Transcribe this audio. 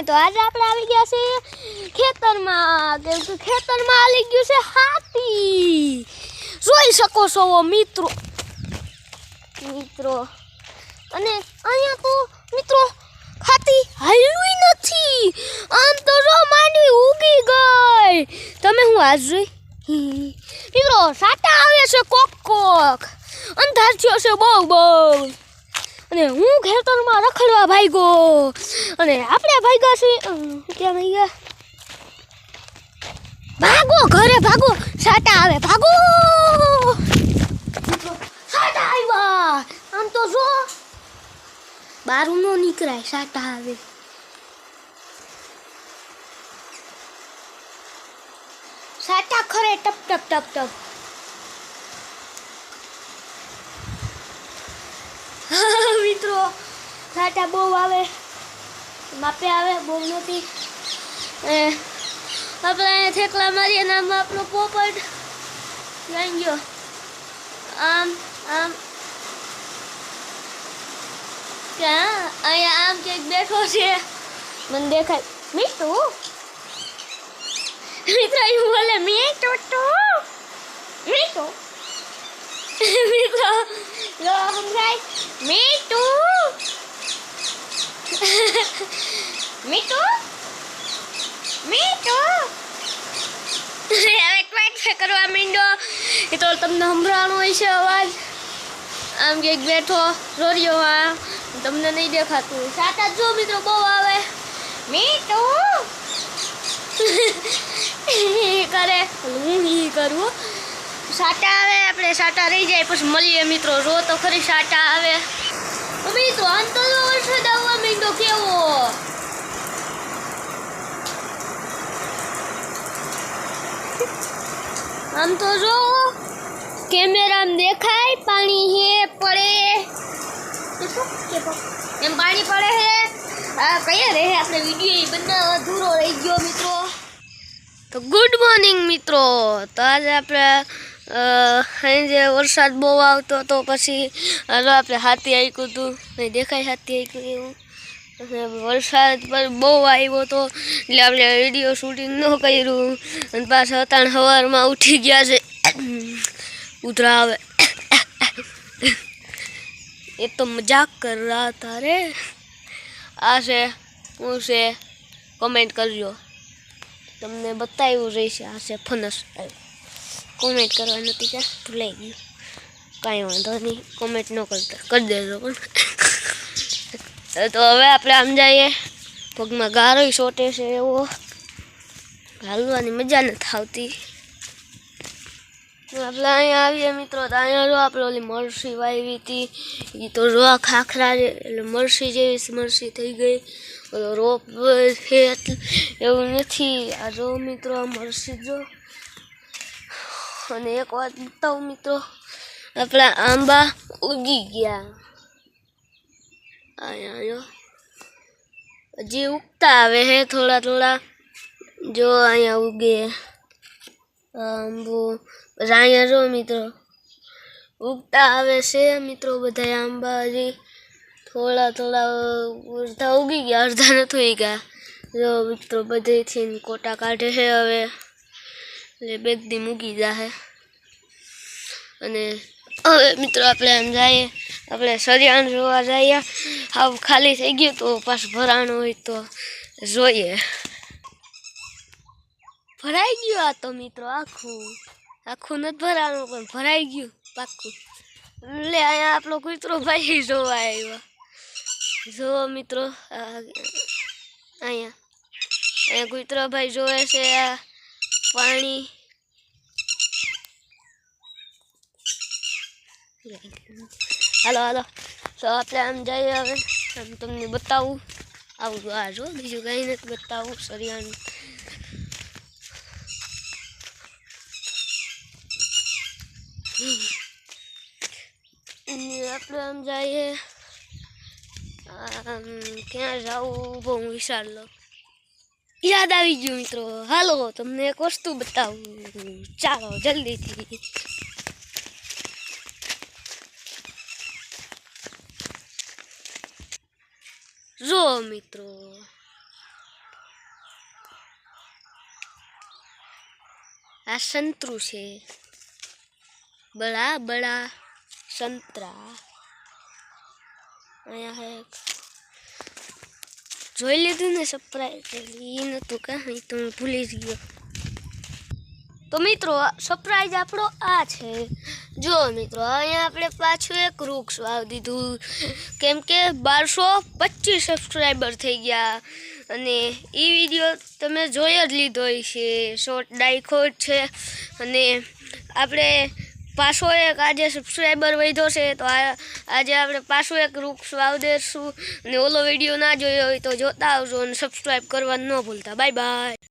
તો આજે આપણે આવી ગયા છે ખેતરમાં, કેમ કે ખેતરમાં આવી ગયું છે હાથી. જોઈ શકો છો મિત્રો અને અહીંયા તો મિત્રો હાથી હાલ્યું નથી. આમ તો જો માંડવી ઉગી ગઈ. તમે હું આજ જોઈ મિત્રો સાટા આવે છે કોક અંધાર થયો છે બહુ અને હું ખેતરમાં રખડવા ભાગ્યો અને આપણે ભાગ્યા છે ક્યાં ભાગ્યા? ભાગો ઘરે ભાગો, સાટા આવે ભાગો. સાટા આવ્યા. આમ તો જો બારું નો નીકળાય, સાટા આવે. સાટા ખરે ટપ ટપ ટપ ટપ. મિત્રો સાટા બહુ આવે, માપે આવે, બહુ નથી. આપણે થેકલા મારીએ ને આમ આપણો પોપટ લઈ ગયો. આમ ક્યાં અહીંયા આમ ક્યાંક બેઠો છે, મને દેખાય. મિત્રો એવું બોલે મિત્રો મિત્રો લો સમજાય મીઠું હવે ટ્વેટ કરવા માંડો. એ તો તમને સંભળાણો હોય છે અવાજ. આમ ક્યાંક બેઠો રોરિયો, હા તમને નહીં દેખાતું. સાટા જો મિત્રો બહુ આવે. મીઠું કરે, હું ઈ કરું. સાટા આવે, આપણે સાટા રહી જાય પછી મળીએ મિત્રો. રો તો ખરી સાટા આવે. મિત્રો આમ તો વરસાદ આવવા માંડ્યો કેવો. આમ તો જો કેમેરામાં દેખાય પાણી હે પડે એમ, પાણી પડે હે. આ કયા રહે આપણે વિડીયો બનાવવા અધૂરો રહી ગયો મિત્રો. તો ગુડ મોર્નિંગ મિત્રો. તો આજે આપણે સાંજે વરસાદ બહુ આવતો હતો, પછી આપણે હાથી આવ્યું હતું, નહીં દેખાય હાથી આવ્યું એવું. વરસાદ પર બહુ આવ્યો હતો એટલે આપણે વિડીયો શૂટિંગ ન કર્યું. અને પાછા અતાણ સવારમાં ઉઠી ગયા છે, ઉધરા આવે. એ તો મજાક કર રહા હતા રે. આ છે હું છે, કોમેન્ટ કરજો, તમને બતાવ્યું રહીશે. આ છે ફનસ. કોમેન્ટ કરવા નથી ક્યાં ભૂલાઈ ગયું, કાંઈ વાંધો નહીં, કોમેન્ટ ન કરતા કરી દેજો. પણ તો હવે આપણે આમ જઈએ. પગમાં ગારો ચોટે છે એવો, હાલવાની મજા નથી આવતી. આપણે અહીંયા આવીએ મિત્રો, તો અહીંયા જો આપણે ઓલી મરસી વાવી હતી, એ તો જો ખાખરા એટલે મરસી જેવી મરસી થઈ ગઈ. ઓલો રોપ છે એવું નથી. આ જો મિત્રો મરસી જો. અને એક વાત બતાવું મિત્રો, આપણા આંબા ઉગી ગયા. અહીંયા હજી ઉગતા આવે હે થોડા જો. અહીંયા ઉગે આંબો, અહીંયા જો મિત્રો ઉગતા આવે છે મિત્રો બધા આંબા. હજી થોડા ઉગી ગયા, અડધા નથી ઉગ્યા. જો મિત્રો બધેથી કોટા કાઢે છે હવે, એટલે બેગદી મૂકી જાહે. અને હવે મિત્રો આપણે આમ જઈએ, આપણે સરિયાણ જોવા જઈએ. હાવ ખાલી થઈ ગયું તો પાછું ભરાણું હોય તો જોઈએ. ભરાઈ ગયું આ તો મિત્રો, આખું નથી ભરાણું પણ ભરાઈ ગયું પાક્કું. એટલે અહીંયા આપણો કૂતરો ભાઈ જોવા આવ્યો. જો મિત્રો અહીંયા કૂતરો ભાઈ જોવે છે આ પાણી. હાલો તો આપણે આમ જઈએ. હવે આમ તમને બતાવું, આવું આ જો, બીજું કંઈ નથી બતાવું. સરિયાનું આપણે આમ જઈએ. ક્યાં જાવું બહુ હું વિચાર લો. યાદ આવી ગયું મિત્રો. હાલો તમને એક વસ્તુ બતાવું, ચાલો જલ્દીથી. જો મિત્રો આ સંતરું છે, બડા બડા સંતરા. અહીંયા હે જોઈ લીધું ને સરપ્રાઈઝ, એ નહોતું કાં, એ તો હું ભૂલી જ ગયો. તો મિત્રો સરપ્રાઈઝ આપણો આ છે. જો મિત્રો અહીંયા આપણે પાછું એક વૃક્ષ વાવી દીધું, કેમ કે 1225 સબસ્ક્રાઈબર થઈ ગયા. અને એ વિડીયો તમે જોઈ જ લીધો છે, શોર્ટ ડાયખોટ છે. અને આપણે પાછો એક આજે સબસ્ક્રાઈબર વધ્યો છે, તો આજે આપણે પાછું એક વૃક્ષ વાવી દઈશું. અને ઓલો વિડીયો ના જોયો હોય તો જોતા આવજો અને સબસ્ક્રાઈબ કરવાનું ન ભૂલતા. Bye bye.